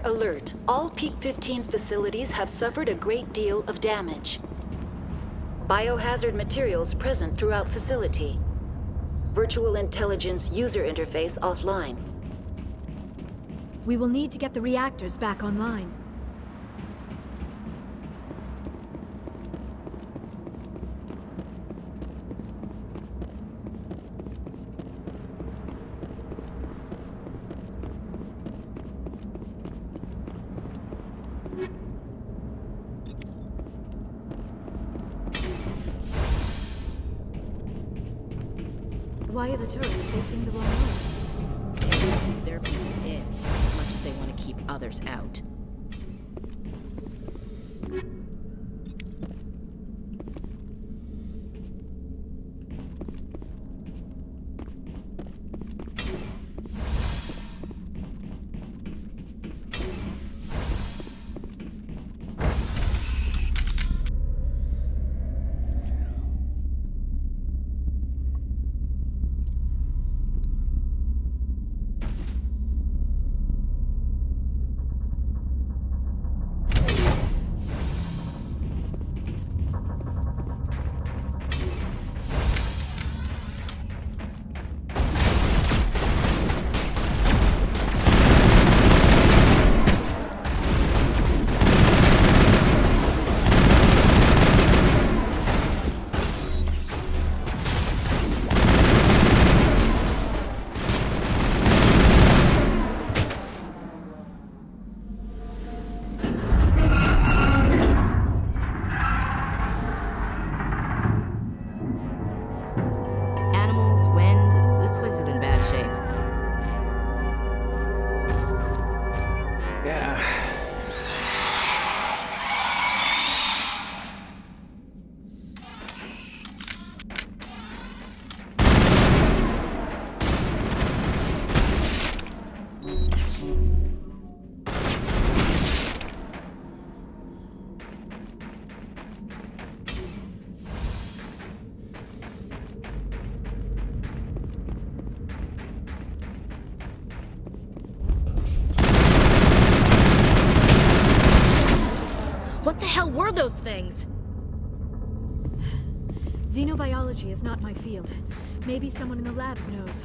alert. All Peak 15 facilities have suffered a great deal of damage. Biohazard materials present throughout facility. Virtual intelligence user interface offline. We will need to get the reactors back online. Why are the turrets facing the wrong way? They want to keep their people in as much as they want to keep others out. What the hell were those things? Xenobiology is not my field. Maybe someone in the labs knows.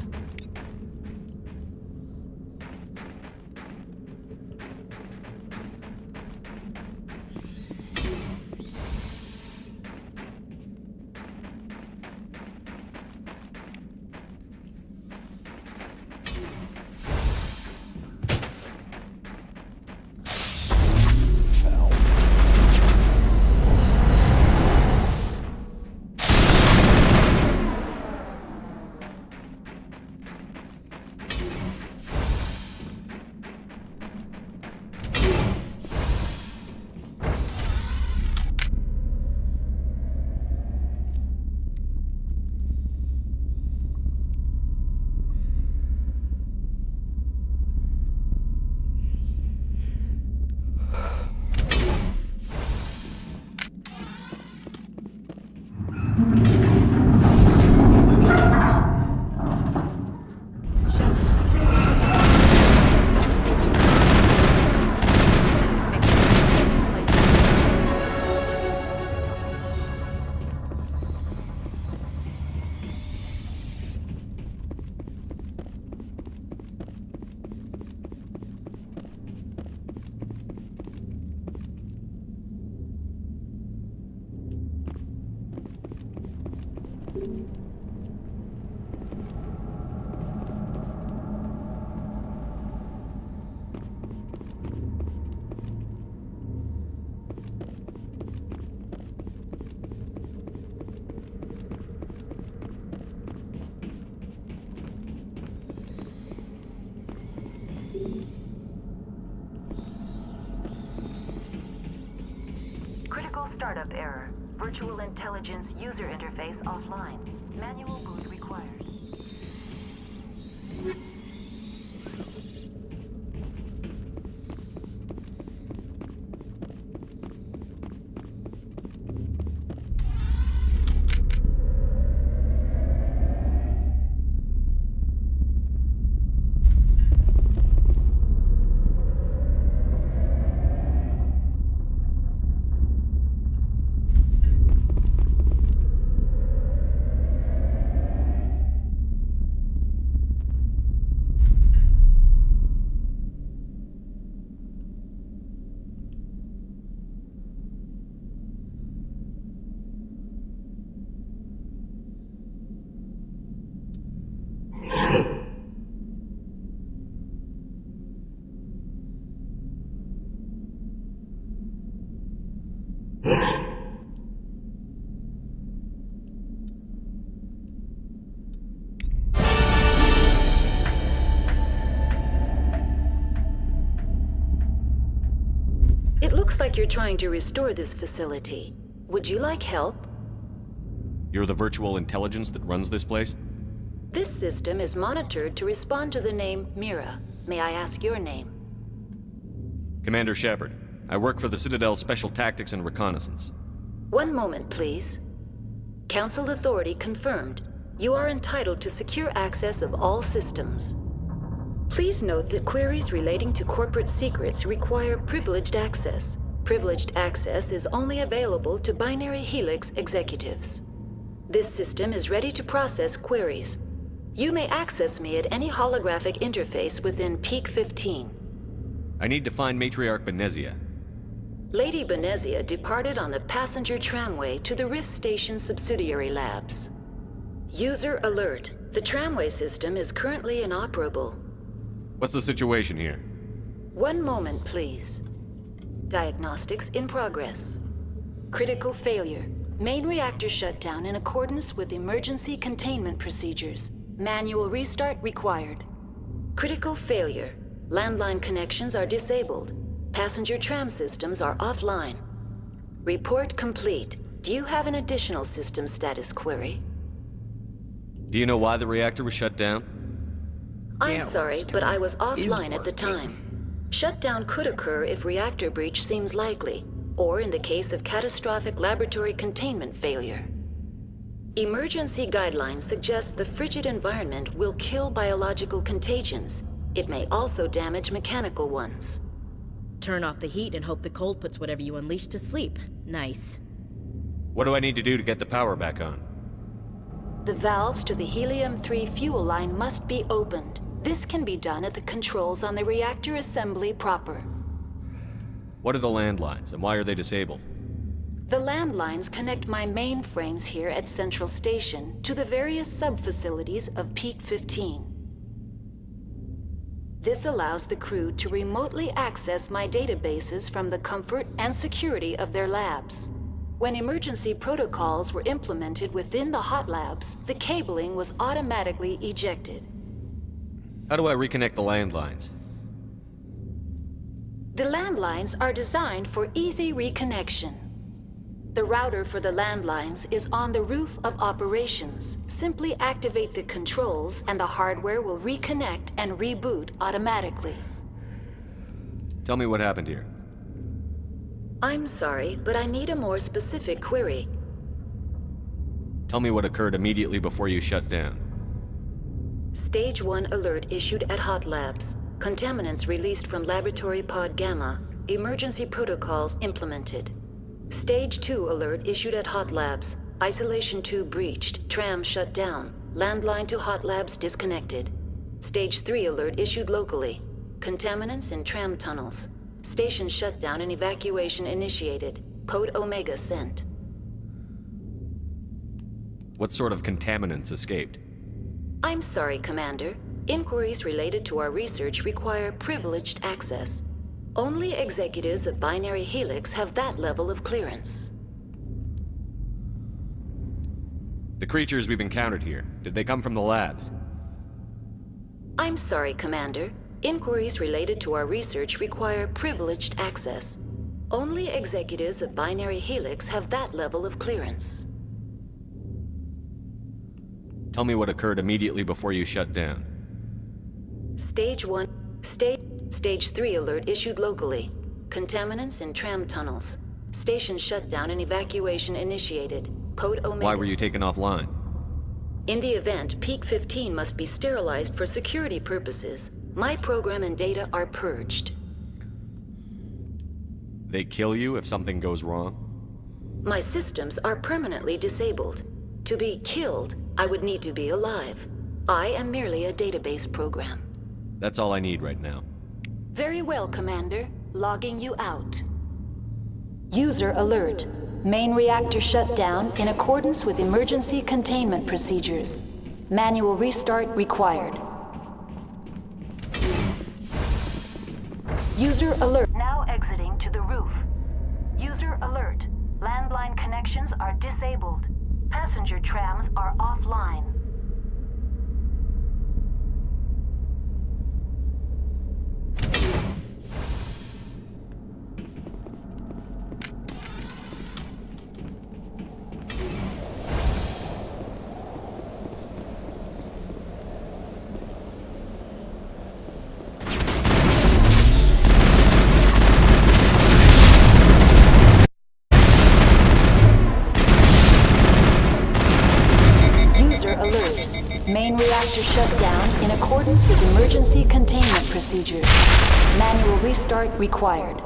Startup error. Virtual intelligence user interface offline. Manual boot required. Looks like you're trying to restore this facility. Would you like help? You're the virtual intelligence that runs this place? This system is monitored to respond to the name Mira. May I ask your name? Commander Shepard. I work for the Citadel's Special Tactics and Reconnaissance. One moment, please. Council authority confirmed. You are entitled to secure access of all systems. Please note that queries relating to corporate secrets require privileged access. Privileged access is only available to Binary Helix executives. This system is ready to process queries. You may access me at any holographic interface within Peak 15. I need to find Matriarch Benezia. Lady Benezia departed on the passenger tramway to the Rift Station subsidiary labs. User alert. The tramway system is currently inoperable. What's the situation here? One moment, please. Diagnostics in progress. Critical failure. Main reactor shutdown in accordance with emergency containment procedures. Manual restart required. Critical failure. Landline connections are disabled. Passenger tram systems are offline. Report complete. Do you have an additional system status query? Do you know why the reactor was shut down? I'm sorry, but I was offline at the time. Shutdown could occur if reactor breach seems likely, or in the case of catastrophic laboratory containment failure. Emergency guidelines suggest the frigid environment will kill biological contagions. It may also damage mechanical ones. Turn off the heat and hope the cold puts whatever you unleash to sleep. Nice. What do I need to do to get the power back on? The valves to the helium-3 fuel line must be opened. This can be done at the controls on the reactor assembly proper. What are the landlines, and why are they disabled? The landlines connect my mainframes here at Central Station to the various sub-facilities of Peak 15. This allows the crew to remotely access my databases from the comfort and security of their labs. When emergency protocols were implemented within the hot labs, the cabling was automatically ejected. How do I reconnect the landlines? The landlines are designed for easy reconnection. The router for the landlines is on the roof of operations. Simply activate the controls and the hardware will reconnect and reboot automatically. Tell me what happened here. I'm sorry, but I need a more specific query. Tell me what occurred immediately before you shut down. Stage 1 alert issued at Hot Labs. Contaminants released from Laboratory Pod Gamma. Emergency protocols implemented. Stage 2 alert issued at Hot Labs. Isolation tube breached. Tram shut down. Landline to Hot Labs disconnected. Stage 3 alert issued locally. Contaminants in tram tunnels. Station shutdown and evacuation initiated. Code Omega sent. What sort of contaminants escaped? I'm sorry, Commander. Inquiries related to our research require privileged access. Only executives of Binary Helix have that level of clearance. The creatures we've encountered here, did they come from the labs? I'm sorry, Commander. Inquiries related to our research require privileged access. Only executives of Binary Helix have that level of clearance. Tell me what occurred immediately before you shut down. Stage 1. Stage 3 alert issued locally. Contaminants in tram tunnels. Station shutdown and evacuation initiated. Code Omega. Why were you taken offline? In the event, Peak 15 must be sterilized for security purposes. My program and data are purged. They kill you if something goes wrong? My systems are permanently disabled. To be killed, I would need to be alive. I am merely a database program. That's all I need right now. Very well, Commander. Logging you out. User alert. Main reactor shut down in accordance with emergency containment procedures. Manual restart required. User alert. Now exiting to the roof. User alert. Landline connections are disabled. Passenger trams are offline. Main reactor shut down in accordance with emergency containment procedures. Manual restart required.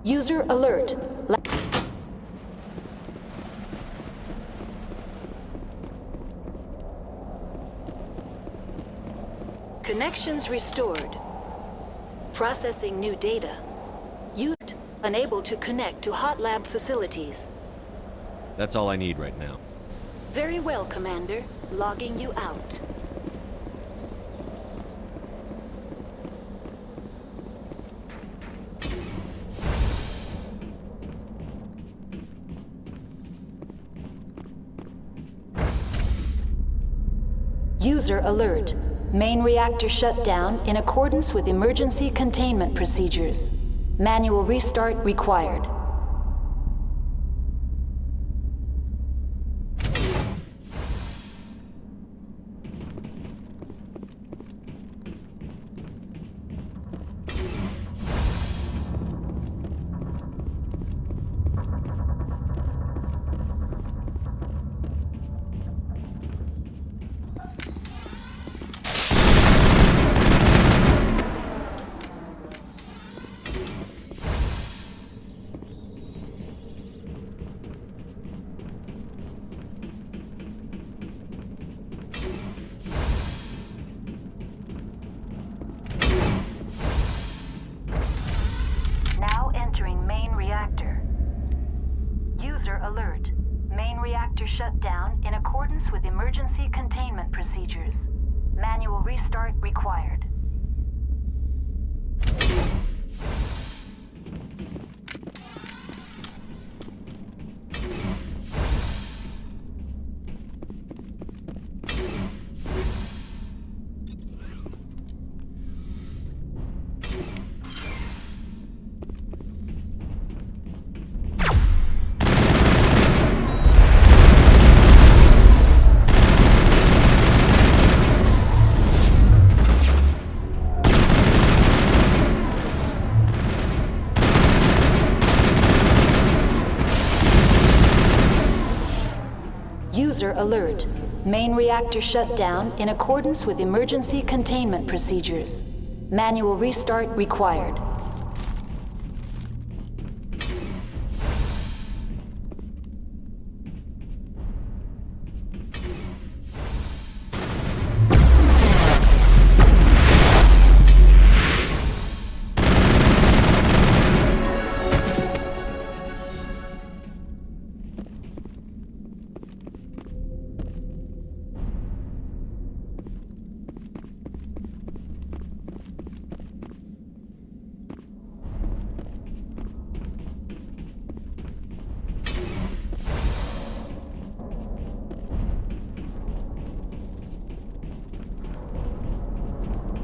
User alert. Connections restored. Processing new data. Used. Unable to connect to hot lab facilities. That's all I need right now. Very well, Commander. Logging you out. User alert. Main reactor shut down in accordance with emergency containment procedures. Manual restart required. Alert. Main reactor shut down in accordance with emergency containment procedures. Manual restart required. User alert. Main reactor shut down in accordance with emergency containment procedures. Manual restart required.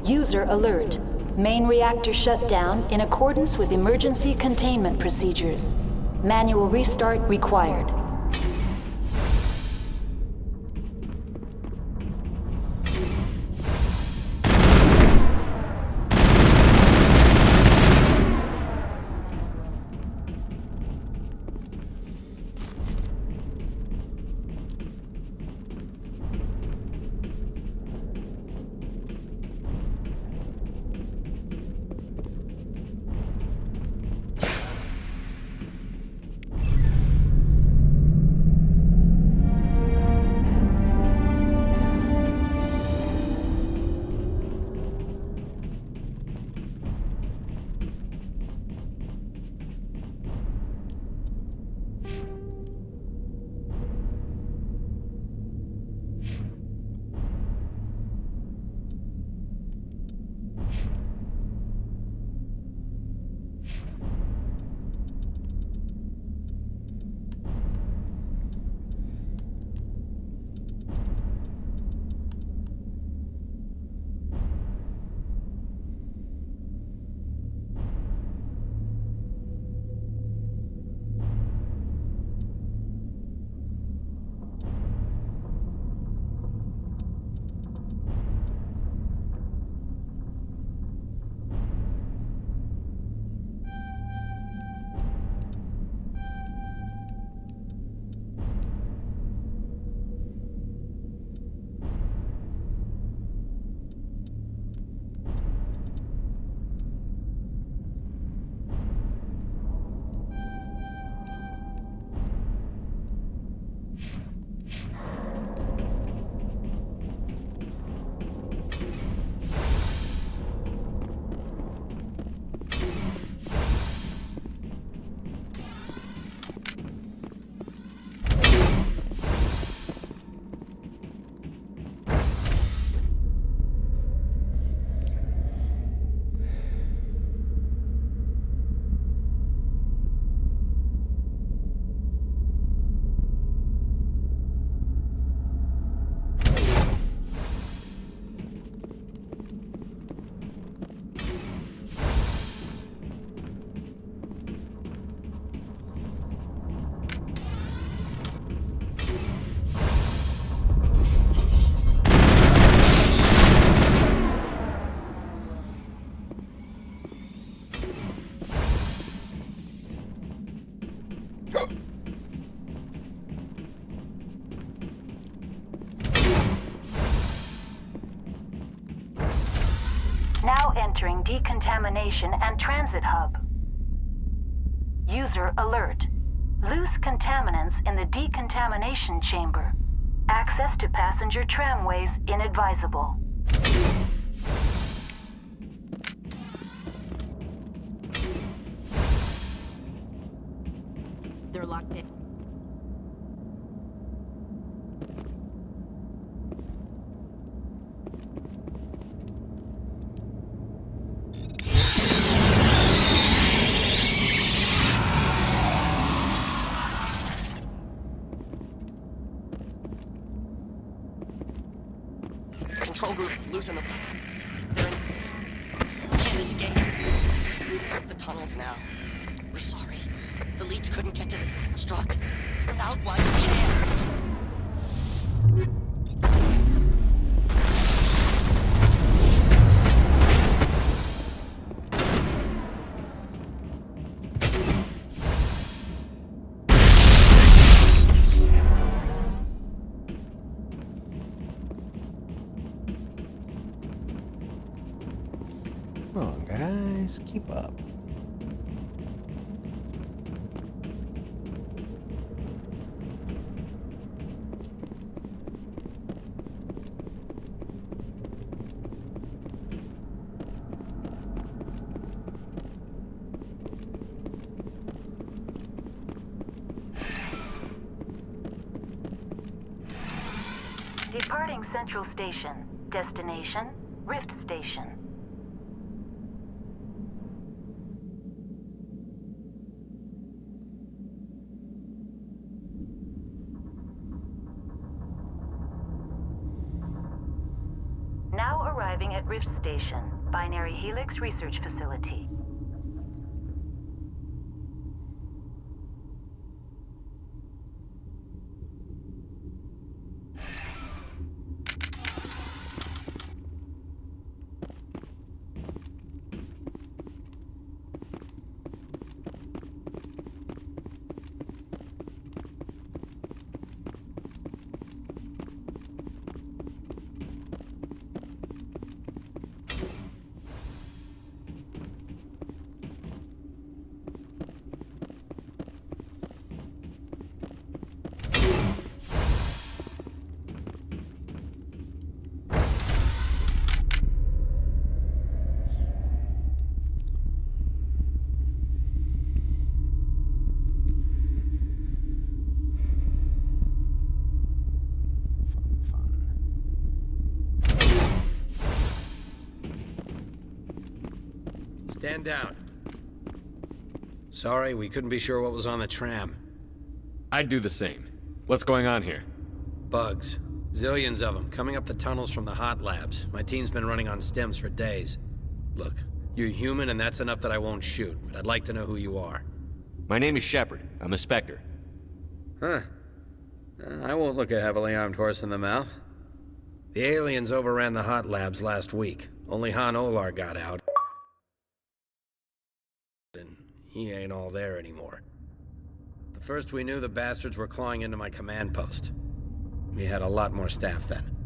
User alert. Main reactor shut down in accordance with emergency containment procedures. Manual restart required. entering decontamination and transit hub. User alert. Loose contaminants in the decontamination chamber. Access to passenger tramways inadvisable. They're locked in. Control group, loosen the... They're in... Can't escape. The tunnels now. We're sorry. The leads couldn't get to the struck. Without one, we can't. Come on, guys, keep up. Departing Central Station. Destination, Rift Station. Now arriving at Rift Station, Binary Helix Research Facility. Stand down. Sorry, we couldn't be sure what was on the tram. I'd do the same. What's going on here? Bugs. Zillions of them, coming up the tunnels from the hot labs. My team's been running on stems for days. Look, you're human and that's enough that I won't shoot, but I'd like to know who you are. My name is Shepard. I'm a Spectre. Huh. I won't look a heavily armed horse in the mouth. The aliens overran the hot labs last week. Only Han Olar got out. And he ain't all there anymore. The first we knew, the bastards were clawing into my command post. We had a lot more staff then.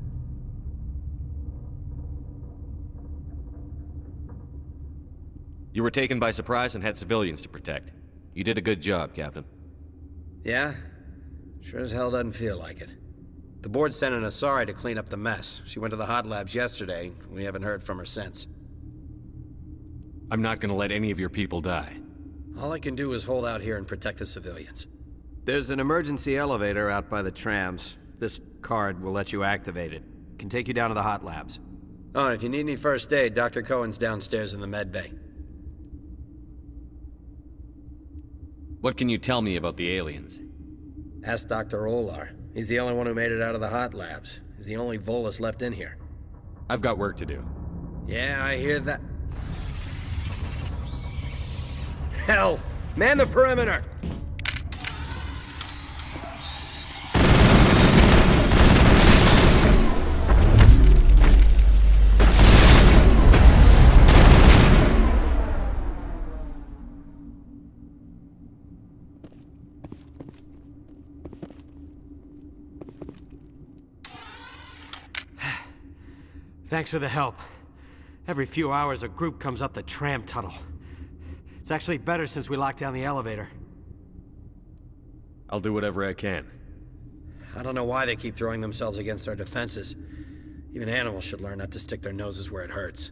You were taken by surprise and had civilians to protect. You did a good job, Captain. Yeah? Sure as hell doesn't feel like it. The board sent an Asari to clean up the mess. She went to the hot labs yesterday. We haven't heard from her since. I'm not gonna let any of your people die. All I can do is hold out here and protect the civilians. There's an emergency elevator out by the trams. This card will let you activate it. Can take you down to the hot labs. Oh, and if you need any first aid, Dr. Cohen's downstairs in the med bay. What can you tell me about the aliens? Ask Dr. Olar. He's the only one who made it out of the hot labs. He's the only Volus left in here. I've got work to do. Yeah, I hear that. Hell! Man the perimeter! Thanks for the help. Every few hours, a group comes up the tram tunnel. It's actually better since we locked down the elevator. I'll do whatever I can. I don't know why they keep throwing themselves against our defenses. Even animals should learn not to stick their noses where it hurts.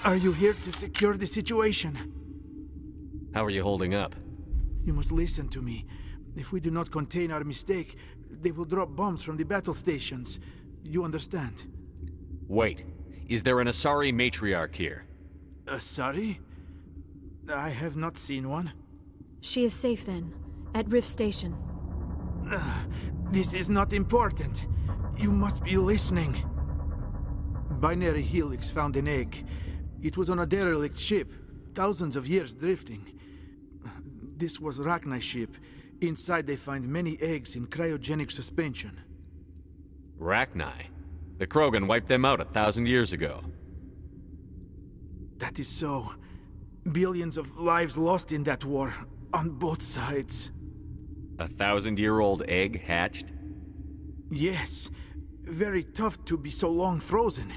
Are you here to secure the situation? How are you holding up? You must listen to me. If we do not contain our mistake, they will drop bombs from the battle stations. You understand? Wait. Is there an Asari matriarch here? Asari? I have not seen one. She is safe then, at Rift Station. This is not important. You must be listening. Binary Helix found an egg. It was on a derelict ship, thousands of years drifting. This was Rachni's ship. Inside they find many eggs in cryogenic suspension. Rachni? The Krogan wiped them out 1,000 years ago. That is so. Billions of lives lost in that war, on both sides. 1,000-year-old egg hatched? Yes. Very tough to be so long frozen.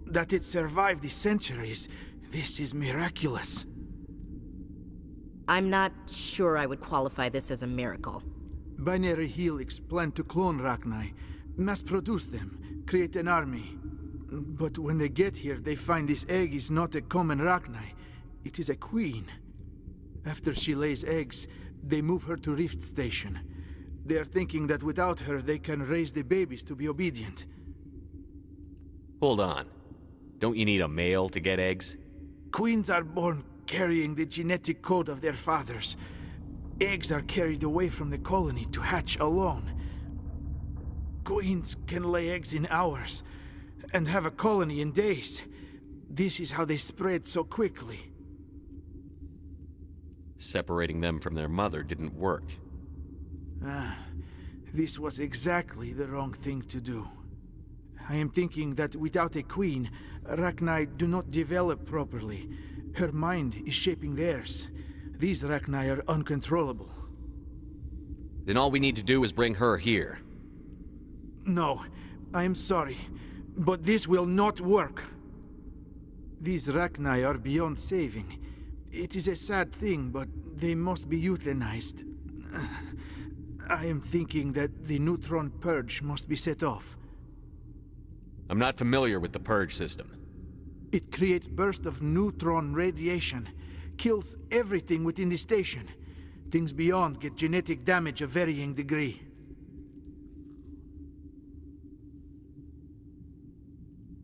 That it survived the centuries, this is miraculous. I'm not sure I would qualify this as a miracle. Binary Helix planned to clone Rachni, mass-produce them, create an army. But when they get here, they find this egg is not a common Rachni. It is a queen. After she lays eggs, they move her to Rift Station. They are thinking that without her, they can raise the babies to be obedient. Hold on. Don't you need a male to get eggs? Queens are born carrying the genetic code of their fathers. Eggs are carried away from the colony to hatch alone. Queens can lay eggs in hours, and have a colony in days. This is how they spread so quickly. Separating them from their mother didn't work. This was exactly the wrong thing to do. I am thinking that without a queen, Rachni do not develop properly. Her mind is shaping theirs. These Rachni are uncontrollable. Then all we need to do is bring her here. No, I am sorry, but this will not work. These Rachni are beyond saving. It is a sad thing, but they must be euthanized. I am thinking that the neutron purge must be set off. I'm not familiar with the purge system. It creates bursts of neutron radiation, kills everything within the station. Things beyond get genetic damage of varying degree.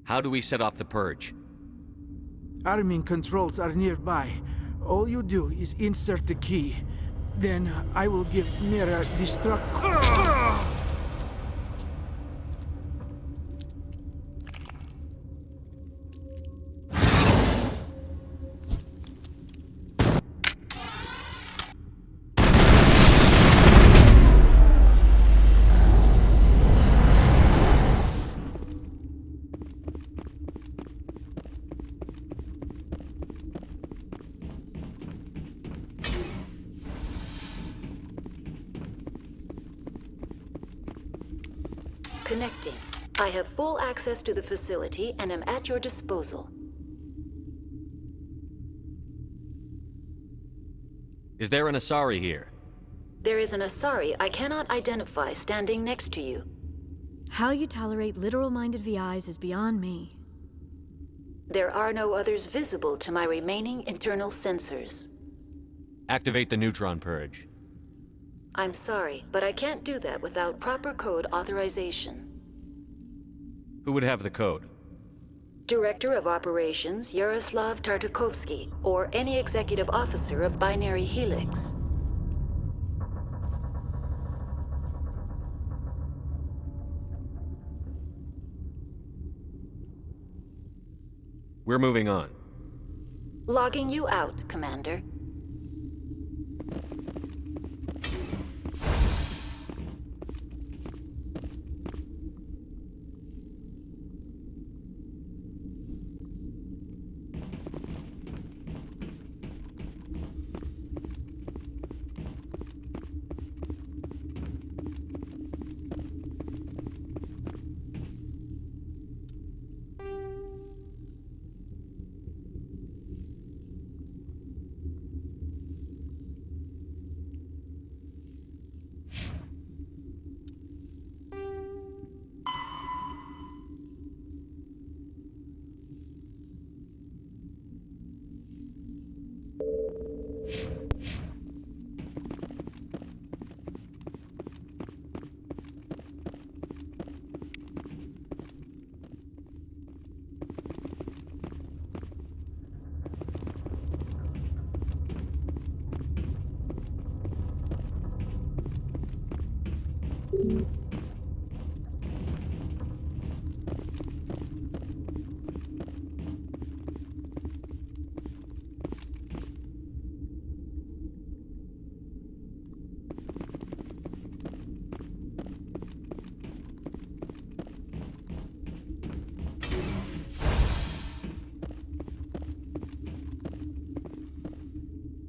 How do we set off the purge? Arming controls are nearby. All you do is insert the key. Then I will give Mira destruct... Connecting. I have full access to the facility and am at your disposal. Is there an Asari here? There is an Asari I cannot identify standing next to you. How you tolerate literal-minded VIs is beyond me. There are no others visible to my remaining internal sensors. Activate the neutron purge. I'm sorry, but I can't do that without proper code authorization. Who would have the code? Director of Operations Yaroslav Tartakovsky, or any executive officer of Binary Helix. We're moving on. Logging you out, Commander.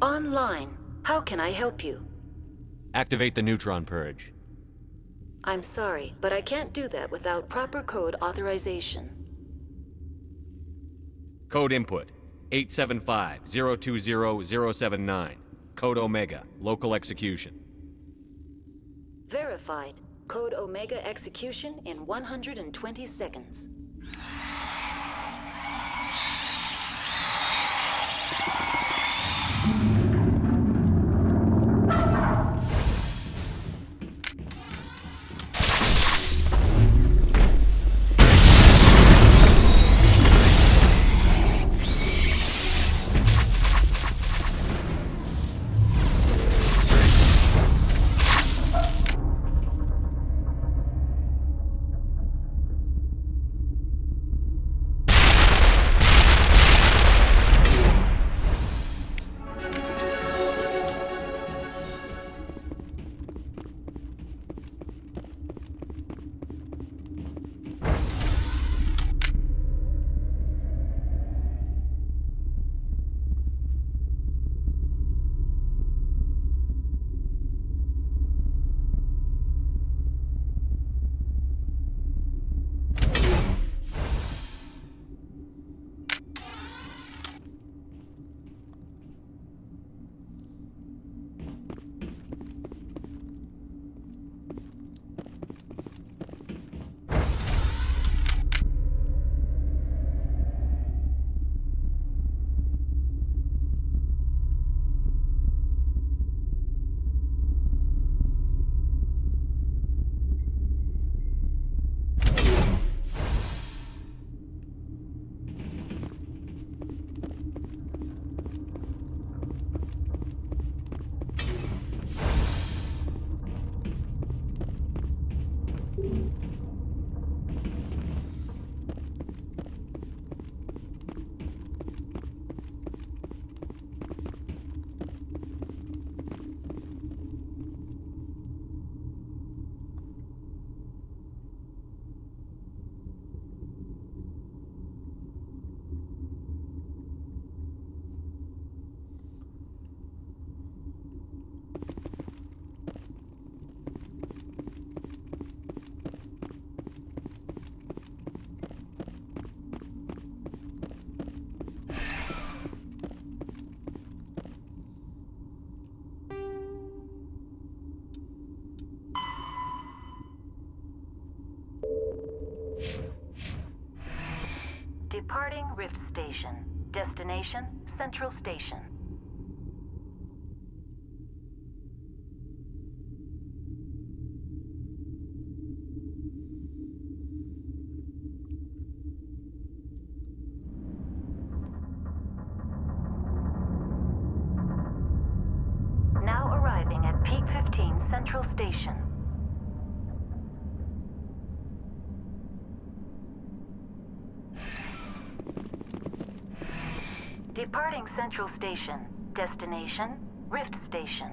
Online. How can I help you? Activate the neutron purge. I'm sorry, but I can't do that without proper code authorization. Code input 875-020-079. Code Omega. Local execution. Verified. Code Omega execution in 120 seconds. Departing Rift Station. Destination, Central Station. Now arriving at Peak 15 Central Station. Departing Central Station. Destination, Rift Station.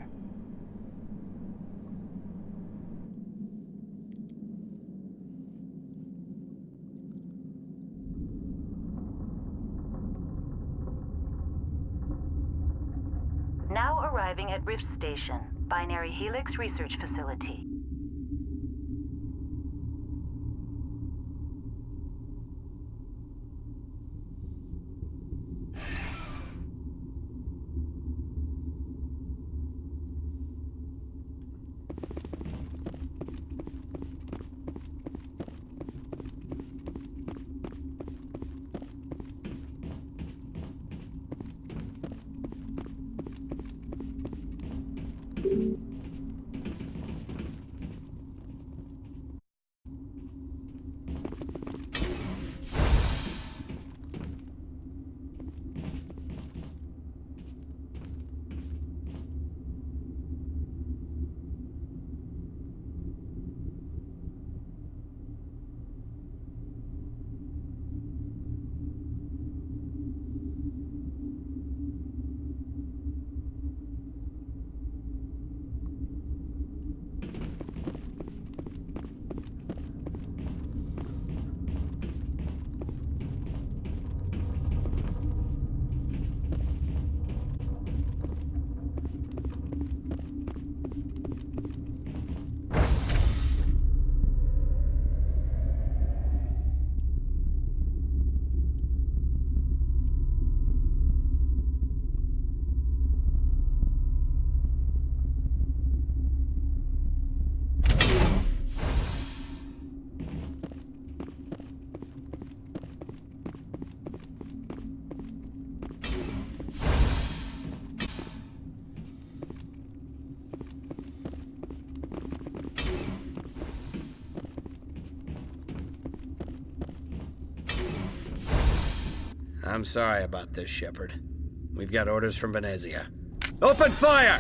Now arriving at Rift Station, Binary Helix Research Facility. I'm sorry about this, Shepard. We've got orders from Venezia. Open fire!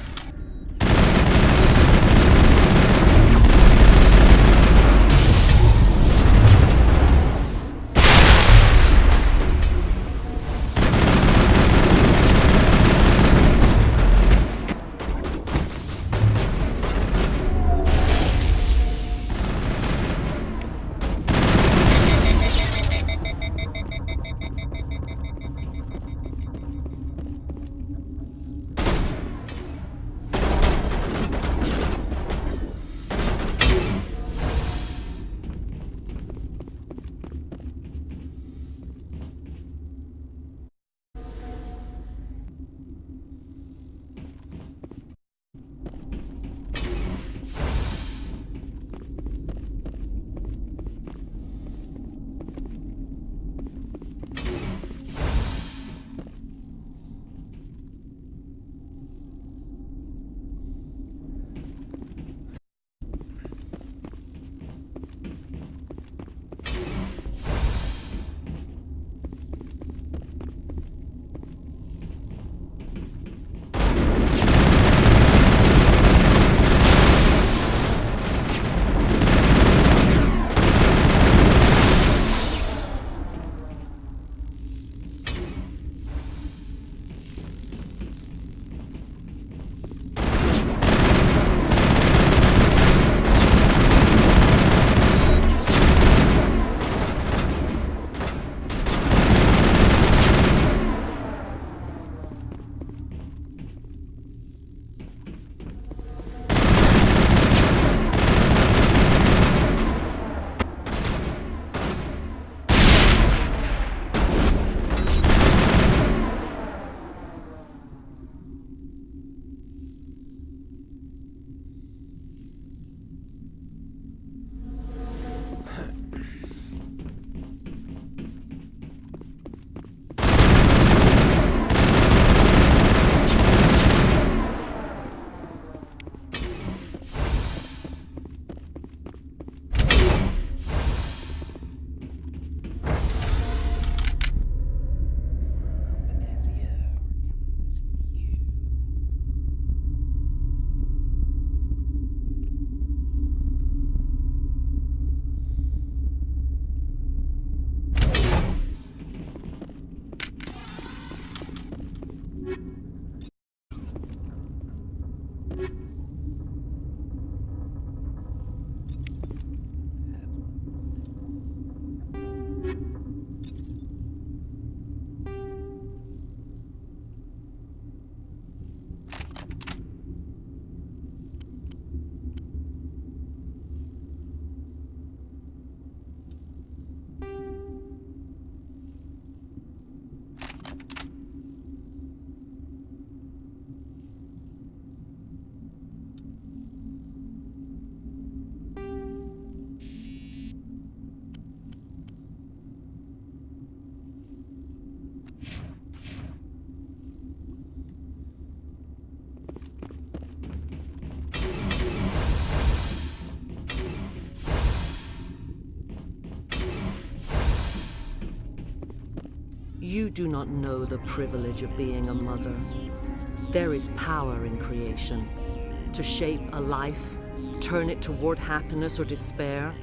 You do not know the privilege of being a mother. There is power in creation. To shape a life, turn it toward happiness or despair.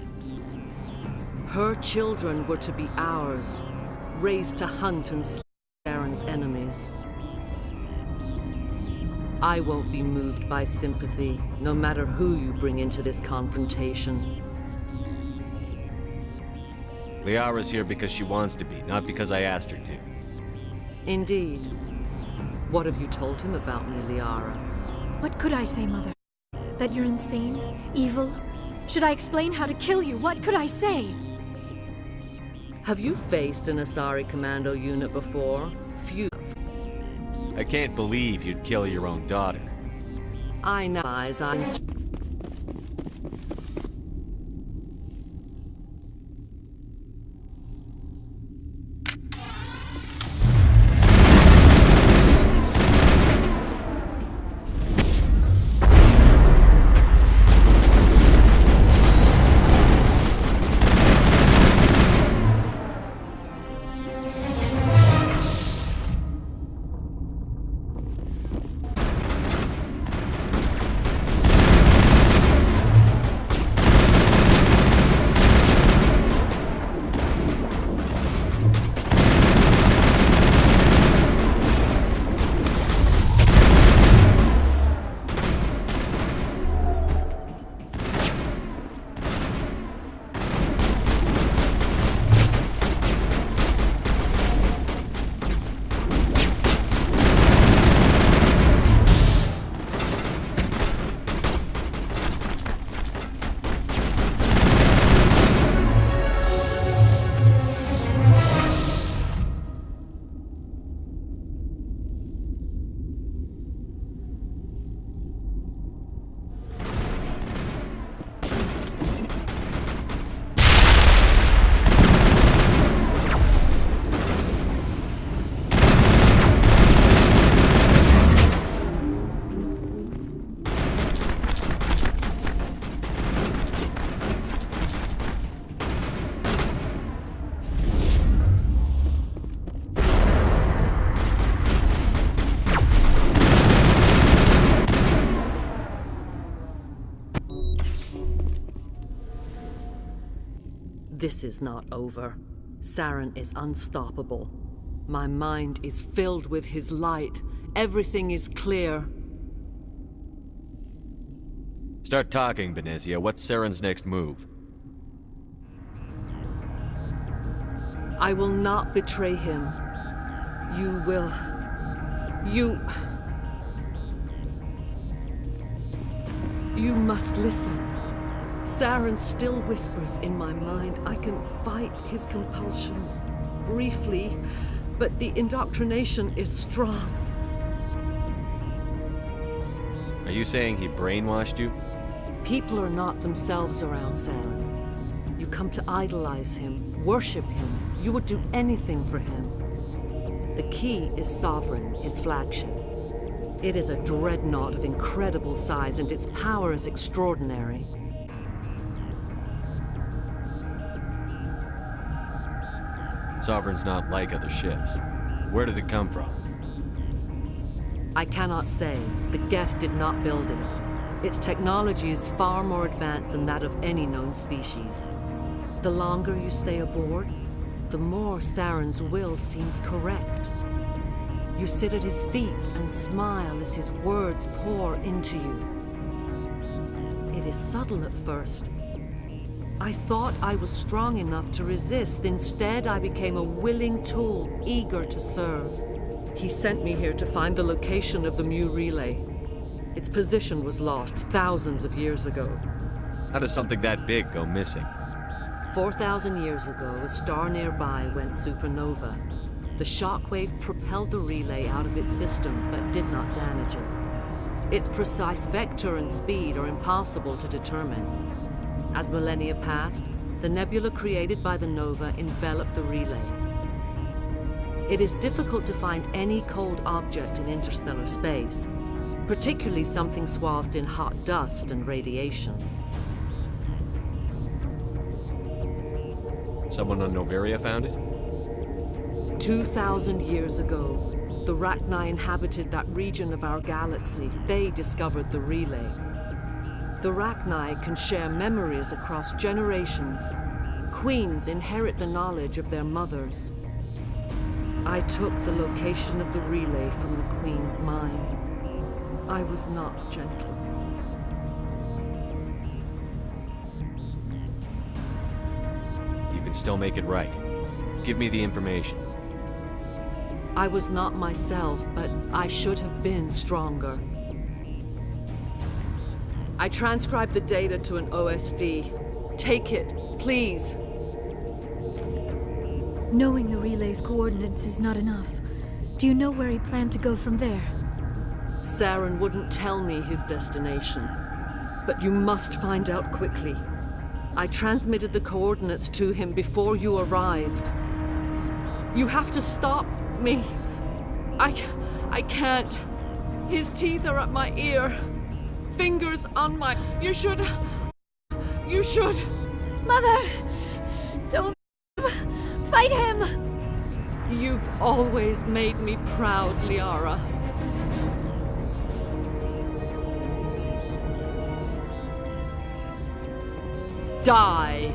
Her children were to be ours, raised to hunt and slay Sharon's enemies. I won't be moved by sympathy, no matter who you bring into this confrontation. Liara's here because she wants to be, not because I asked her to. Indeed. What have you told him about me, Liara? What could I say, Mother? That you're insane? Evil? Should I explain how to kill you? What could I say? Have you faced an Asari commando unit before? Few. I can't believe you'd kill your own daughter. I know I'm This is not over. Saren is unstoppable. My mind is filled with his light. Everything is clear. Start talking, Benezia. What's Saren's next move? I will not betray him. You will. You must listen. Saren still whispers in my mind. I can fight his compulsions, briefly, but the indoctrination is strong. Are you saying he brainwashed you? People are not themselves around Saren. You come to idolize him, worship him. You would do anything for him. The key is Sovereign, his flagship. It is a dreadnought of incredible size, and its power is extraordinary. Sovereign's not like other ships. Where did it come from? I cannot say. The Geth did not build it. Its technology is far more advanced than that of any known species. The longer you stay aboard, the more Saren's will seems correct. You sit at his feet and smile as his words pour into you. It is subtle at first. I thought I was strong enough to resist. Instead, I became a willing tool, eager to serve. He sent me here to find the location of the Mu relay. Its position was lost thousands of years ago. How does something that big go missing? 4,000 years ago, a star nearby went supernova. The shockwave propelled the relay out of its system, but did not damage it. Its precise vector and speed are impossible to determine. As millennia passed, the nebula created by the nova enveloped the relay. It is difficult to find any cold object in interstellar space, particularly something swathed in hot dust and radiation. Someone on Novera found it? 2,000 years ago, the Rachni inhabited that region of our galaxy. They discovered the relay. The Rachni can share memories across generations. Queens inherit the knowledge of their mothers. I took the location of the relay from the Queen's mind. I was not gentle. You can still make it right. Give me the information. I was not myself, but I should have been stronger. I transcribed the data to an OSD. Take it, please. Knowing the relay's coordinates is not enough. Do you know where he planned to go from there? Saren wouldn't tell me his destination, but you must find out quickly. I transmitted the coordinates to him before you arrived. You have to stop me. I can't. His teeth are at my ear. Fingers on my... You should... Mother! Don't... Fight him! You've always made me proud, Liara. Die!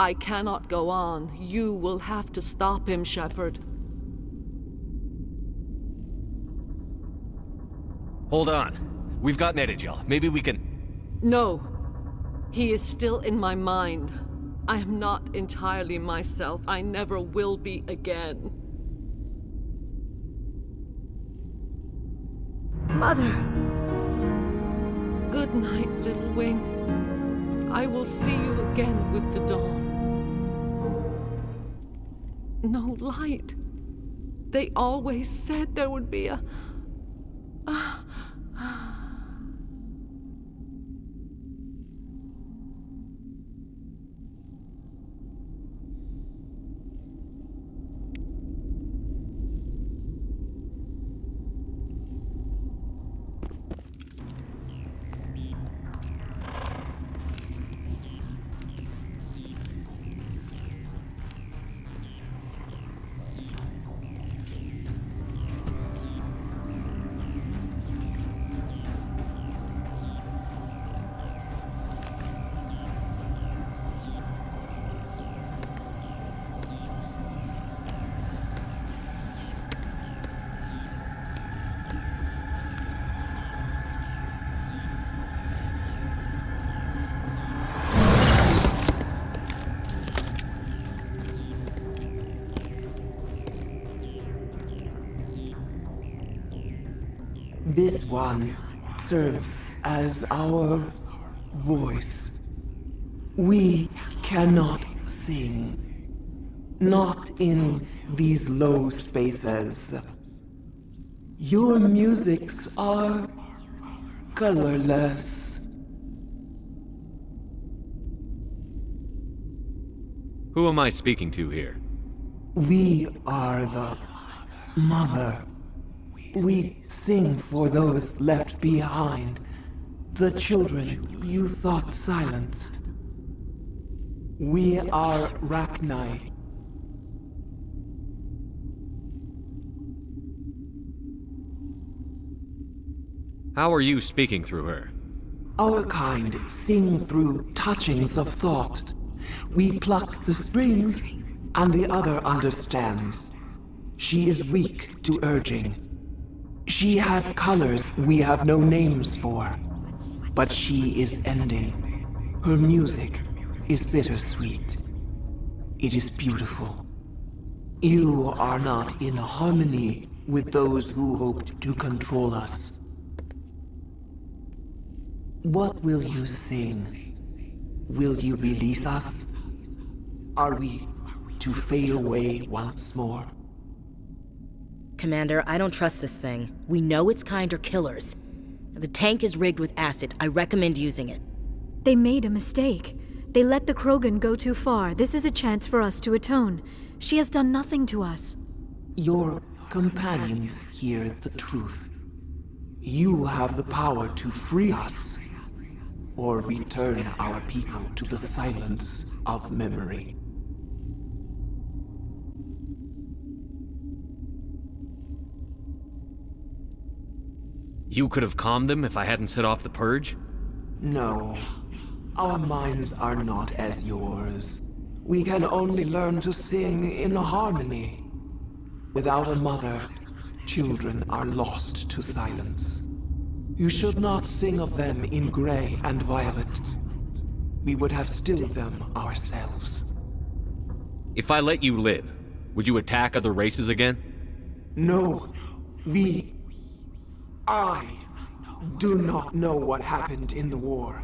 I cannot go on. You will have to stop him, Shepard. Hold on. We've got Netagel. Maybe we can... No. He is still in my mind. I am not entirely myself. I never will be again. Mother! Good night, little wing. I will see you again with the dawn. No light. They always said there would be a... This one serves as our voice. We cannot sing. Not in these low spaces. Your musics are colorless. Who am I speaking to here? We are the Mother. We sing for those left behind, the children you thought silenced. We are Rachni. How are you speaking through her? Our kind sing through touchings of thought. We pluck the strings, and the other understands. She is weak to urging. She has colors we have no names for, but she is ending. Her music is bittersweet. It is beautiful. You are not in harmony with those who hoped to control us. What will you sing? Will you release us? Are we to fade away once more? Commander, I don't trust this thing. We know its kind are killers. The tank is rigged with acid. I recommend using it. They made a mistake. They let the Krogan go too far. This is a chance for us to atone. She has done nothing to us. Your companions hear the truth. You have the power to free us, or return our people to the silence of memory. You could have calmed them if I hadn't set off the purge? No. Our minds are not as yours. We can only learn to sing in harmony. Without a mother, children are lost to silence. You should not sing of them in gray and violet. We would have stilled them ourselves. If I let you live, would you attack other races again? No. I do not know what happened in the war.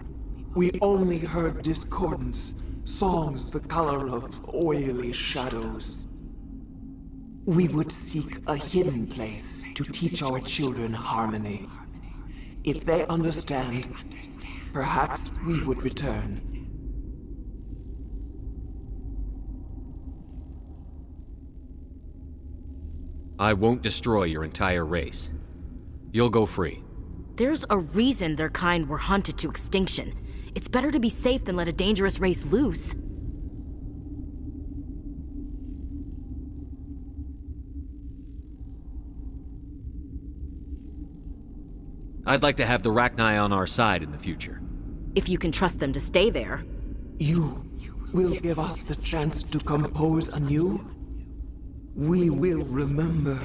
We only heard discordance, songs the color of oily shadows. We would seek a hidden place to teach our children harmony. If they understand, perhaps we would return. I won't destroy your entire race. You'll go free. There's a reason their kind were hunted to extinction. It's better to be safe than let a dangerous race loose. I'd like to have the Rachni on our side in the future. If you can trust them to stay there. You will give us the chance to compose anew? We will remember.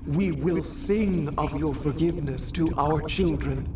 We will sing of your forgiveness to our children.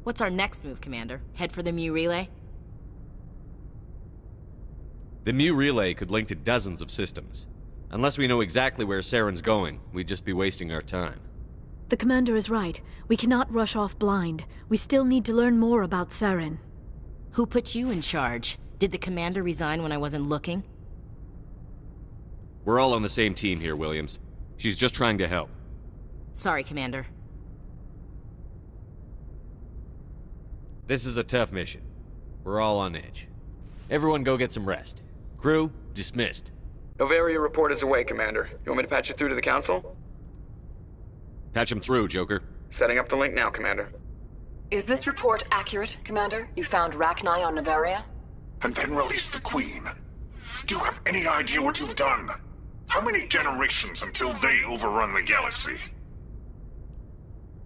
What's our next move, Commander? Head for the Mu relay? The Mu relay could link to dozens of systems. Unless we know exactly where Saren's going, we'd just be wasting our time. The commander is right. We cannot rush off blind. We still need to learn more about Saren. Who put you in charge? Did the commander resign when I wasn't looking? We're all on the same team here, Williams. She's just trying to help. Sorry, Commander. This is a tough mission. We're all on edge. Everyone go get some rest. Crew, dismissed. Novera report is away, Commander. You want me to patch you through to the Council? Patch him through, Joker. Setting up the link now, Commander. Is this report accurate, Commander? You found Rachni on Novera? And then released the Queen. Do you have any idea what you've done? How many generations until they overrun the galaxy?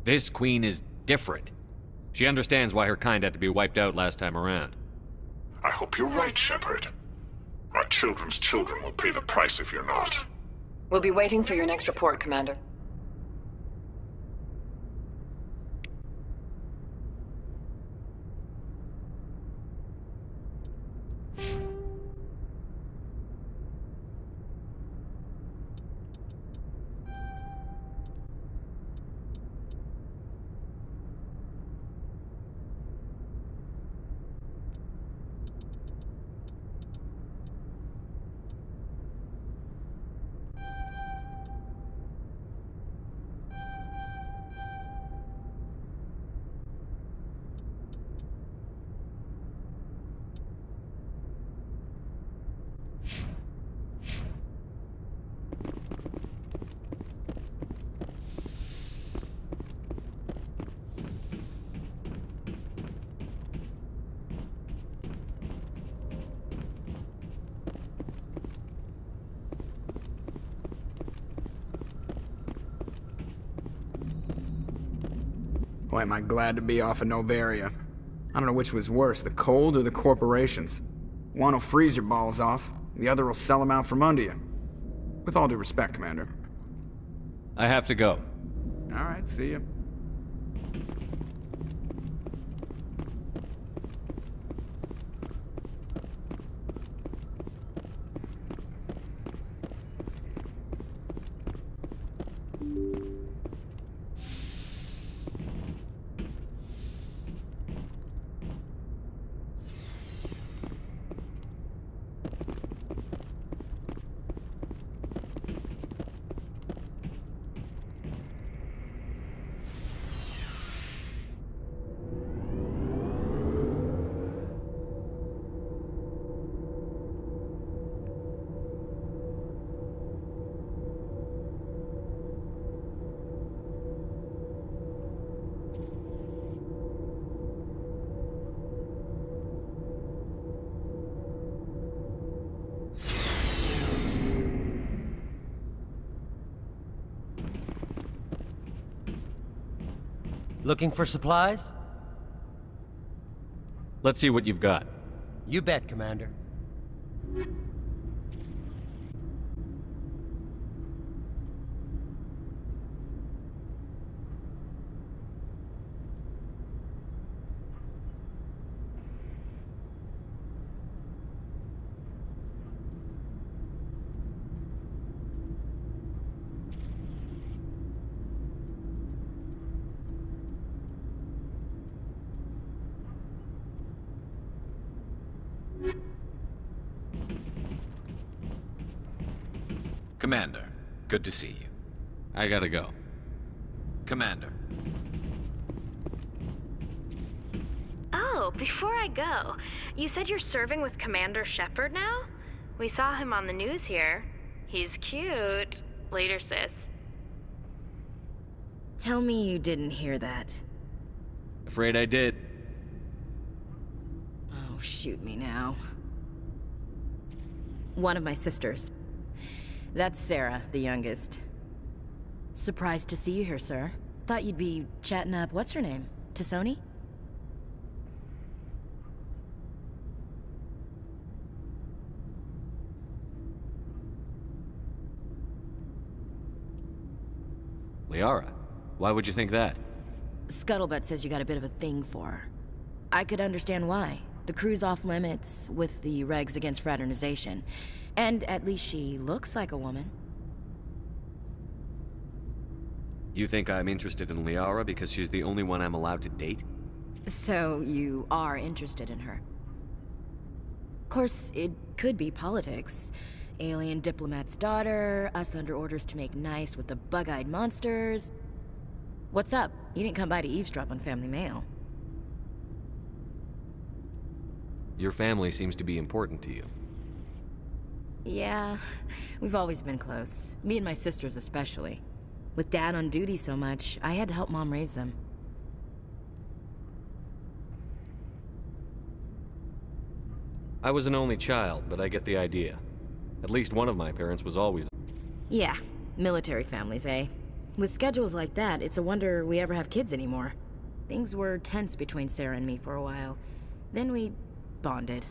This Queen is different. She understands why her kind had to be wiped out last time around. I hope you're right, Shepard. Our children's children will pay the price if you're not. We'll be waiting for your next report, Commander. Boy, am I glad to be off of Novera. I don't know which was worse, the cold or the corporations. One will freeze your balls off, the other will sell them out from under you. With all due respect, Commander. I have to go. All right, see ya. Looking for supplies? Let's see what you've got. You bet, Commander. Commander, good to see you. I gotta go. Commander. Oh, before I go, you said you're serving with Commander Shepard now? We saw him on the news here. He's cute. Later, sis. Tell me you didn't hear that. Afraid I did. Oh, shoot me now. One of my sisters. That's Sarah, the youngest. Surprised to see you here, sir. Thought you'd be chatting up, what's her name? T'Soni? Liara, why would you think that? Scuttlebutt says you got a bit of a thing for her. I could understand why. The crew's off limits with the regs against fraternization. And at least she looks like a woman. You think I'm interested in Liara because she's the only one I'm allowed to date? So you are interested in her. Of course, it could be politics. Alien diplomat's daughter, us under orders to make nice with the bug-eyed monsters. What's up? You didn't come by to eavesdrop on Family Mail. Your family seems to be important to you. Yeah, we've always been close. Me and my sisters especially. With Dad on duty so much, I had to help Mom raise them. I was an only child, but I get the idea. At least one of my parents was always... Yeah, military families, eh? With schedules like that, it's a wonder we ever have kids anymore. Things were tense between Sarah and me for a while. Then we bonded.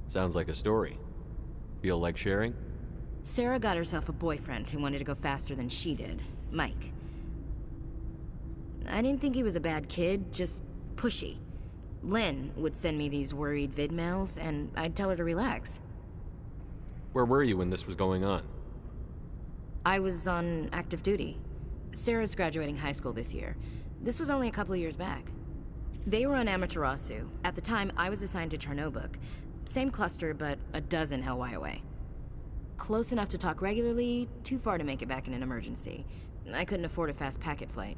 Sounds like a story. Feel like sharing? Sarah got herself a boyfriend who wanted to go faster than she did, Mike. I didn't think he was a bad kid, just pushy. Lynn would send me these worried vid mails, and I'd tell her to relax. Where were you when this was going on? I was on active duty. Sarah's graduating high school this year. This was only a couple of years back. They were on Amaterasu. At the time, I was assigned to Chernobog. Same cluster, but a dozen LY away. Close enough to talk regularly, too far to make it back in an emergency. I couldn't afford a fast packet flight.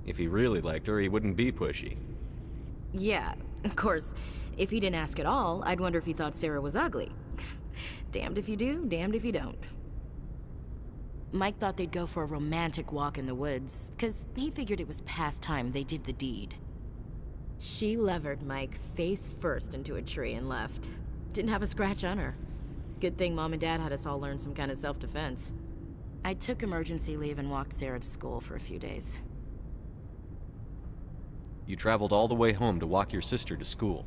If he really liked her, he wouldn't be pushy. Yeah, of course. If he didn't ask at all, I'd wonder if he thought Sarah was ugly. Damned if you do, damned if you don't. Mike thought they'd go for a romantic walk in the woods, 'cause he figured it was past time they did the deed. She levered Mike face first into a tree and left. Didn't have a scratch on her. Good thing Mom and Dad had us all learn some kind of self-defense. I took emergency leave and walked Sarah to school for a few days. You traveled all the way home to walk your sister to school.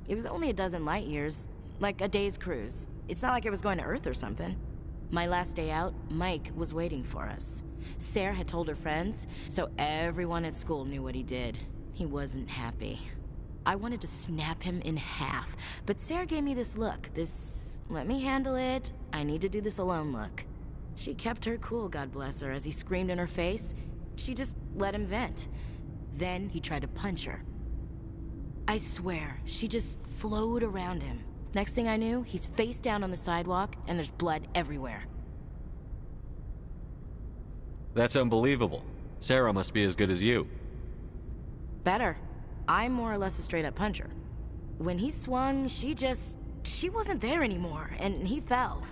It was only a dozen light years, like a day's cruise. It's not like I was going to Earth or something. My last day out, Mike was waiting for us. Sarah had told her friends, so everyone at school knew what he did. He wasn't happy. I wanted to snap him in half, but Sarah gave me this look, this let me handle it, I need to do this alone look. She kept her cool, God bless her, as he screamed in her face. She just let him vent. Then he tried to punch her. I swear, she just flowed around him. Next thing I knew, he's face down on the sidewalk, and there's blood everywhere. That's unbelievable. Sarah must be as good as you. Better. I'm more or less a straight-up puncher. When he swung, she wasn't there anymore, and he fell.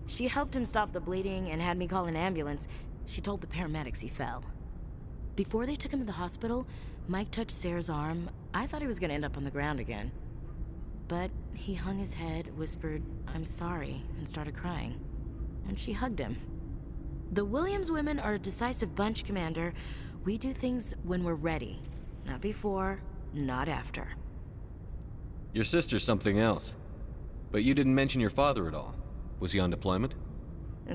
She helped him stop the bleeding and had me call an ambulance. She told the paramedics he fell. Before they took him to the hospital, Mike touched Sarah's arm. I thought he was gonna end up on the ground again. But he hung his head, whispered, "I'm sorry," and started crying. And she hugged him. The Williams women are a decisive bunch, Commander. We do things when we're ready. Not before, not after. Your sister's something else. But you didn't mention your father at all. Was he on deployment?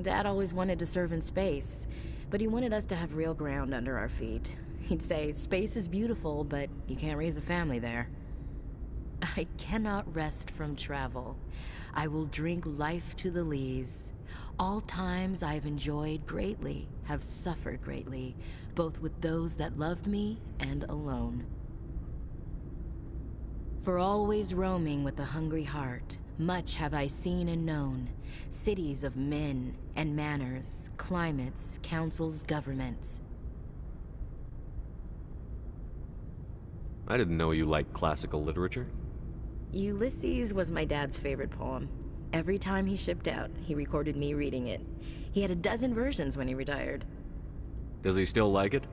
Dad always wanted to serve in space, but he wanted us to have real ground under our feet. He'd say, space is beautiful, but you can't raise a family there. I cannot rest from travel. I will drink life to the lees. All times I have enjoyed greatly, have suffered greatly, both with those that loved me and alone. For always roaming with a hungry heart, much have I seen and known, cities of men and manners, climates, councils, governments. I didn't know you liked classical literature. Ulysses was my dad's favorite poem. Every time he shipped out, he recorded me reading it. He had a dozen versions when he retired. Does he still like it?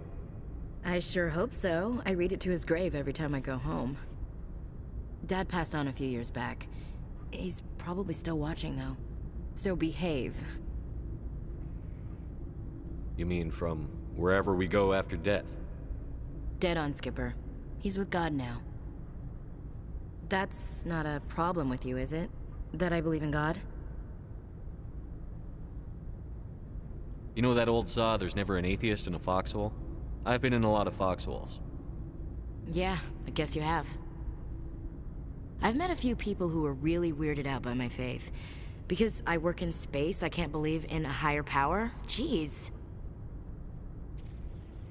I sure hope so. I read it to his grave every time I go home. Dad passed on a few years back. He's probably still watching, though. So behave. You mean from wherever we go after death? Dead on, Skipper. He's with God now. That's not a problem with you, is it? That I believe in God? You know that old saw, there's never an atheist in a foxhole? I've been in a lot of foxholes. Yeah, I guess you have. I've met a few people who are really weirded out by my faith. Because I work in space, I can't believe in a higher power? Jeez.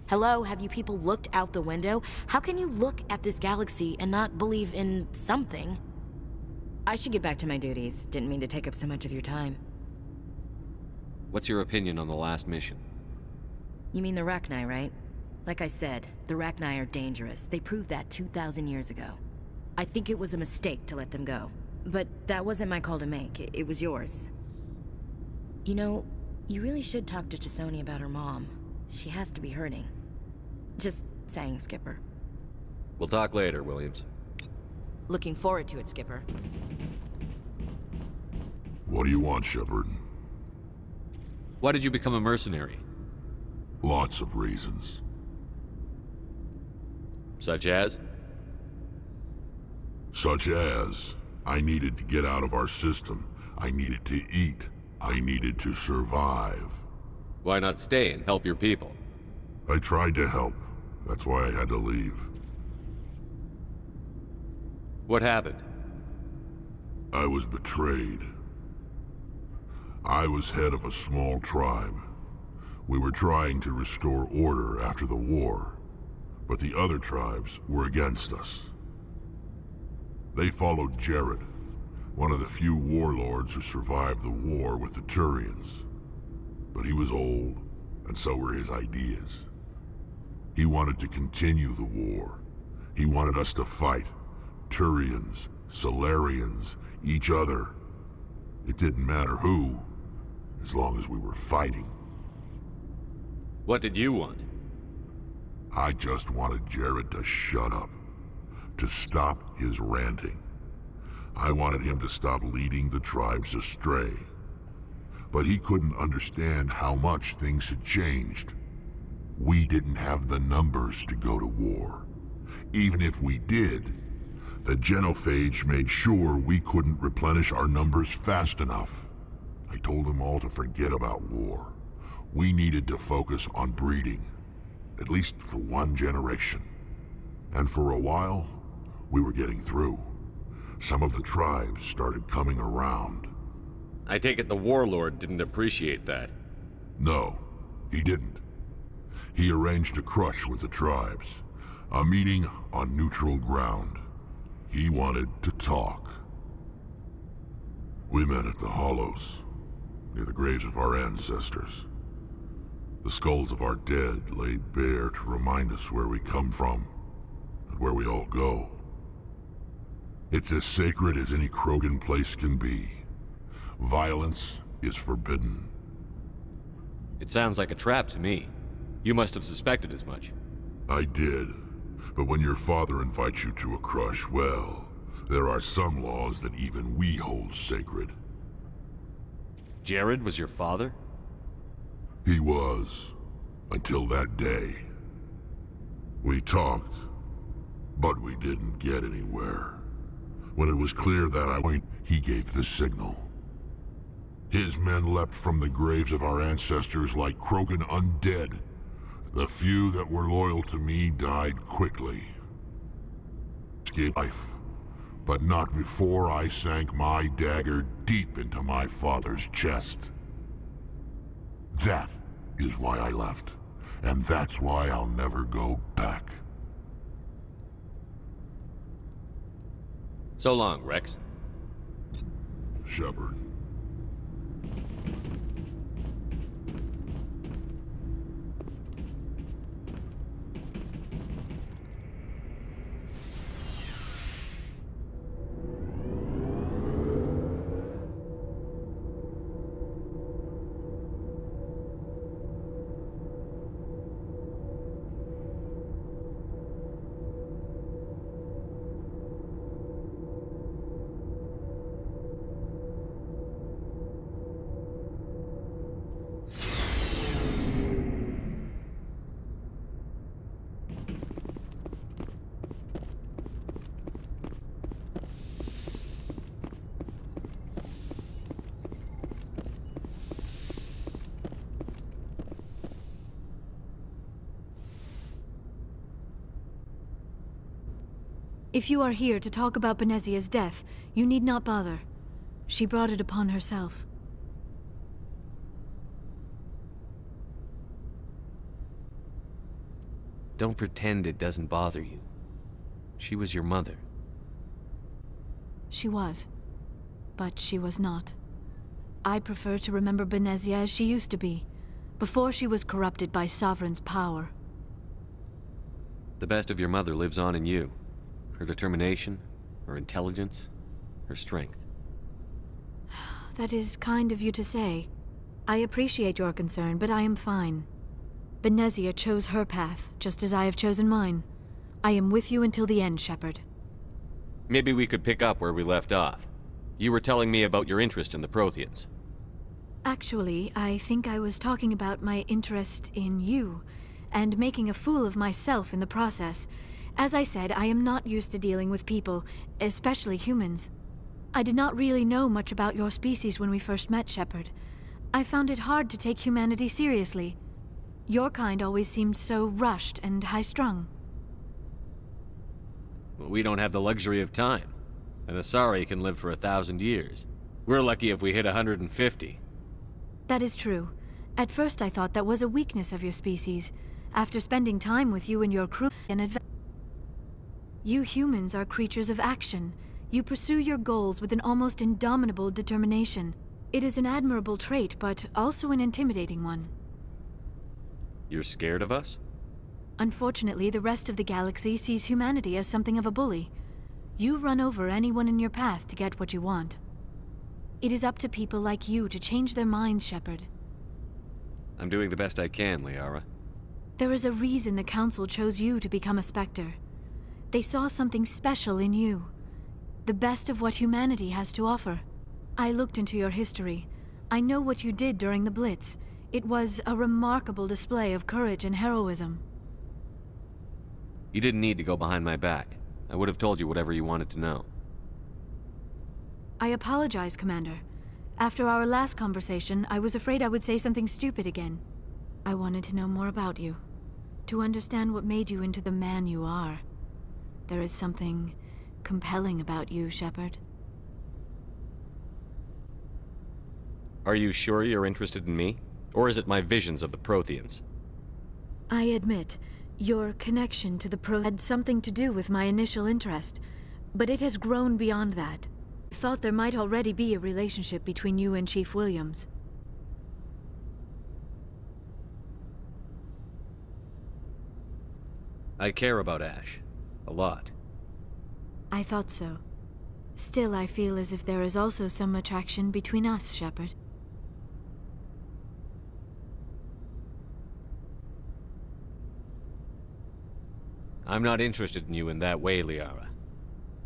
Hello, have you people looked out the window? How can you look at this galaxy and not believe in something? I should get back to my duties. Didn't mean to take up so much of your time. What's your opinion on the last mission? You mean the Rachni, right? Like I said, the Rachni are dangerous. They proved that 2,000 years ago. I think it was a mistake to let them go. But that wasn't my call to make. It was yours. You know, you really should talk to T'Soni about her mom. She has to be hurting. Just saying, Skipper. We'll talk later, Williams. Looking forward to it, Skipper. What do you want, Shepard? Why did you become a mercenary? Lots of reasons. Such as? Such as, I needed to get out of our system. I needed to eat. I needed to survive. Why not stay and help your people? I tried to help. That's why I had to leave. What happened? I was betrayed. I was head of a small tribe. We were trying to restore order after the war, but the other tribes were against us. They followed Jared, one of the few warlords who survived the war with the Turians. But he was old, and so were his ideas. He wanted to continue the war. He wanted us to fight. Turians, Solarians, each other. It didn't matter who, as long as we were fighting. What did you want? I just wanted Jared to shut up, to stop his ranting. I wanted him to stop leading the tribes astray. But he couldn't understand how much things had changed. We didn't have the numbers to go to war. Even if we did, the genophage made sure we couldn't replenish our numbers fast enough. I told them all to forget about war. We needed to focus on breeding, at least for one generation. And for a while, we were getting through. Some of the tribes started coming around. I take it the warlord didn't appreciate that. No, he didn't. He arranged a crush with the tribes, a meeting on neutral ground. He wanted to talk. We met at the Hollows, near the graves of our ancestors. The skulls of our dead laid bare to remind us where we come from, and where we all go. It's as sacred as any Krogan place can be. Violence is forbidden. It sounds like a trap to me. You must have suspected as much. I did. But when your father invites you to a crush, well, there are some laws that even we hold sacred. Jared was your father? He was, until that day. We talked, but we didn't get anywhere. When it was clear that he gave the signal. His men leapt from the graves of our ancestors like Krogan undead. The few that were loyal to me died quickly. Escaped life, but not before I sank my dagger deep into my father's chest. That is why I left, and that's why I'll never go back. So long, Rex. Shepard. If you are here to talk about Benezia's death, you need not bother. She brought it upon herself. Don't pretend it doesn't bother you. She was your mother. She was. But she was not. I prefer to remember Benezia as she used to be, before she was corrupted by Sovereign's power. The best of your mother lives on in you. Her determination, her intelligence, her strength. That is kind of you to say. I appreciate your concern, but I am fine. Benezia chose her path, just as I have chosen mine. I am with you until the end, Shepard. Maybe we could pick up where we left off. You were telling me about your interest in the Protheans. Actually, I think I was talking about my interest in you, and making a fool of myself in the process. As I said, I am not used to dealing with people, especially humans. I did not really know much about your species when we first met, Shepard. I found it hard to take humanity seriously. Your kind always seemed so rushed and high-strung. Well, we don't have the luxury of time. An Asari can live for 1,000 years. We're lucky if we hit 150. That is true. At first I thought that was a weakness of your species. After spending time with you and your crew You humans are creatures of action. You pursue your goals with an almost indomitable determination. It is an admirable trait, but also an intimidating one. You're scared of us? Unfortunately, the rest of the galaxy sees humanity as something of a bully. You run over anyone in your path to get what you want. It is up to people like you to change their minds, Shepard. I'm doing the best I can, Liara. There is a reason the Council chose you to become a Spectre. They saw something special in you. The best of what humanity has to offer. I looked into your history. I know what you did during the Blitz. It was a remarkable display of courage and heroism. You didn't need to go behind my back. I would have told you whatever you wanted to know. I apologize, Commander. After our last conversation, I was afraid I would say something stupid again. I wanted to know more about you. To understand what made you into the man you are. There is something compelling about you, Shepard. Are you sure you're interested in me? Or is it my visions of the Protheans? I admit, your connection to the had something to do with my initial interest, but it has grown beyond that. I thought there might already be a relationship between you and Chief Williams. I care about Ash. A lot. I thought so. Still, I feel as if there is also some attraction between us, Shepard. I'm not interested in you in that way, Liara.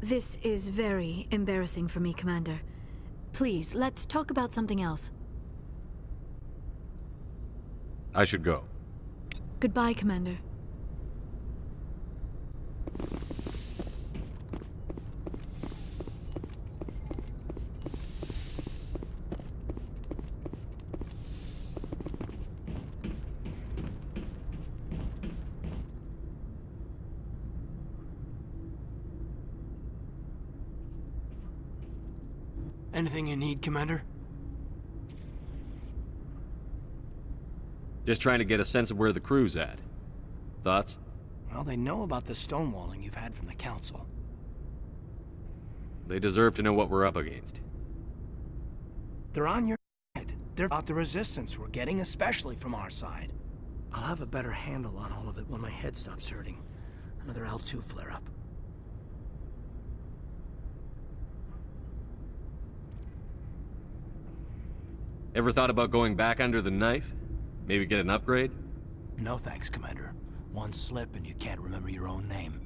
This is very embarrassing for me, Commander. Please, let's talk about something else. I should go. Goodbye, Commander. Anything you need, Commander? Just trying to get a sense of where the crew's at. Thoughts? Well, they know about the stonewalling you've had from the Council. They deserve to know what we're up against. They're on your side. They're about the resistance we're getting, especially from our side. I'll have a better handle on all of it when my head stops hurting. Another L2 flare-up. Ever thought about going back under the knife? Maybe get an upgrade? No thanks, Commander. One slip and you can't remember your own name.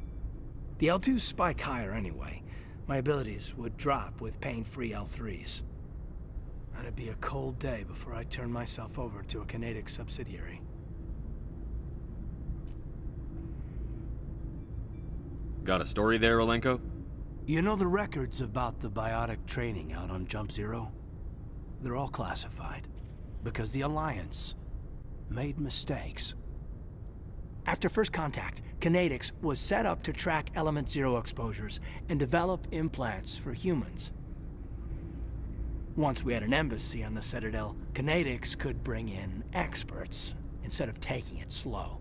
The L2s spike higher anyway. My abilities would drop with pain-free L3s. And it'd be a cold day before I turn myself over to a Canadic subsidiary. Got a story there, Olenko? You know the records about the biotic training out on Jump Zero? They're all classified, because the Alliance made mistakes. After first contact, Kinetics was set up to track Element Zero exposures and develop implants for humans. Once we had an embassy on the Citadel, Kinetics could bring in experts instead of taking it slow.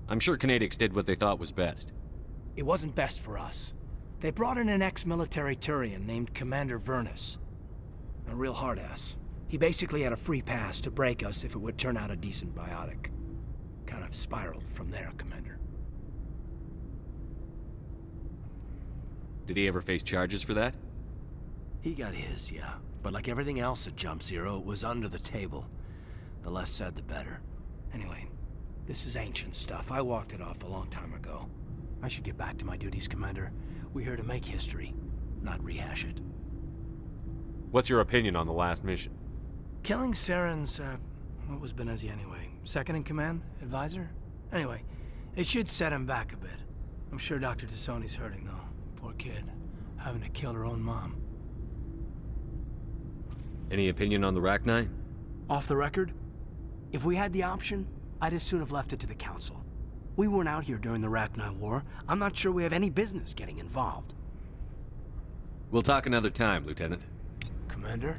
I'm sure Kinetics did what they thought was best. It wasn't best for us. They brought in an ex-military Turian named Commander Vernus. A real hard-ass. He basically had a free pass to break us if it would turn out a decent biotic. Kind of spiraled from there, Commander. Did he ever face charges for that? He got his, yeah. But like everything else at Jump Zero, it was under the table. The less said, the better. Anyway, this is ancient stuff. I walked it off a long time ago. I should get back to my duties, Commander. We're here to make history, not rehash it. What's your opinion on the last mission? Killing Saren's, what was Benezi anyway? Second in command? Advisor? Anyway, it should set him back a bit. I'm sure Dr. Tassoni's hurting, though. Poor kid. Having to kill her own mom. Any opinion on the Rachni? Off the record? If we had the option, I'd as soon have left it to the Council. We weren't out here during the Rachni War. I'm not sure we have any business getting involved. We'll talk another time, Lieutenant. Commander?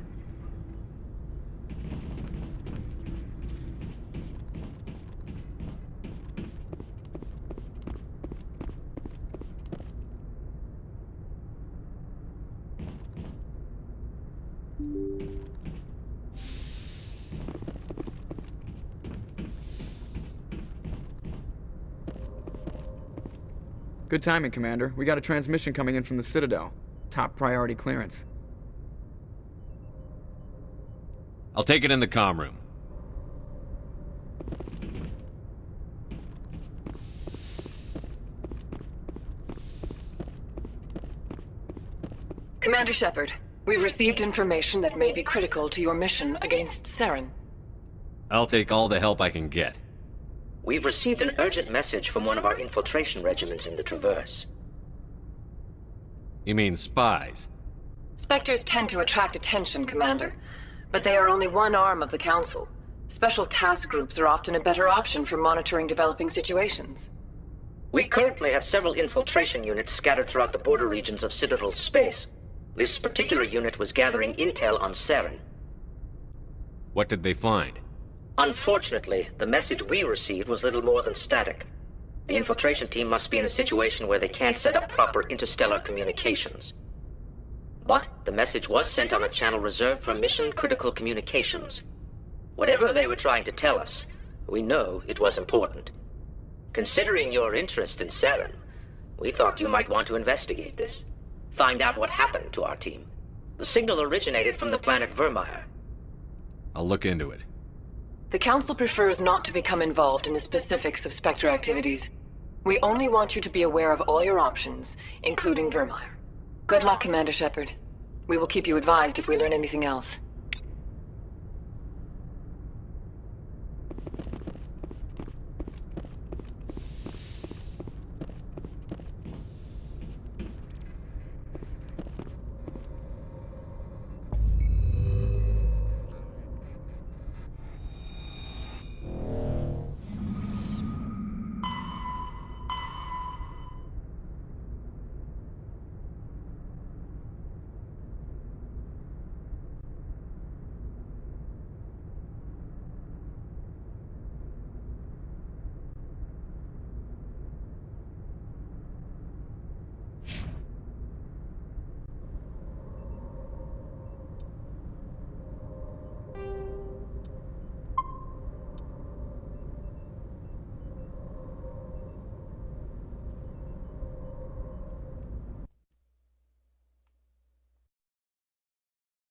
Good timing, Commander. We got a transmission coming in from the Citadel. Top priority clearance. I'll take it in the comm room. Commander Shepard, we've received information that may be critical to your mission against Saren. I'll take all the help I can get. We've received an urgent message from one of our infiltration regiments in the Traverse. You mean spies? Spectres tend to attract attention, Commander. But they are only one arm of the Council. Special task groups are often a better option for monitoring developing situations. We currently have several infiltration units scattered throughout the border regions of Citadel space. This particular unit was gathering intel on Saren. What did they find? Unfortunately, the message we received was little more than static. The infiltration team must be in a situation where they can't set up proper interstellar communications. But the message was sent on a channel reserved for mission-critical communications. Whatever they were trying to tell us, we know it was important. Considering your interest in Saren, we thought you might want to investigate this. Find out what happened to our team. The signal originated from the planet Vermeer. I'll look into it. The Council prefers not to become involved in the specifics of Spectre activities. We only want you to be aware of all your options, including Vermeer. Good luck, Commander Shepard. We will keep you advised if we learn anything else.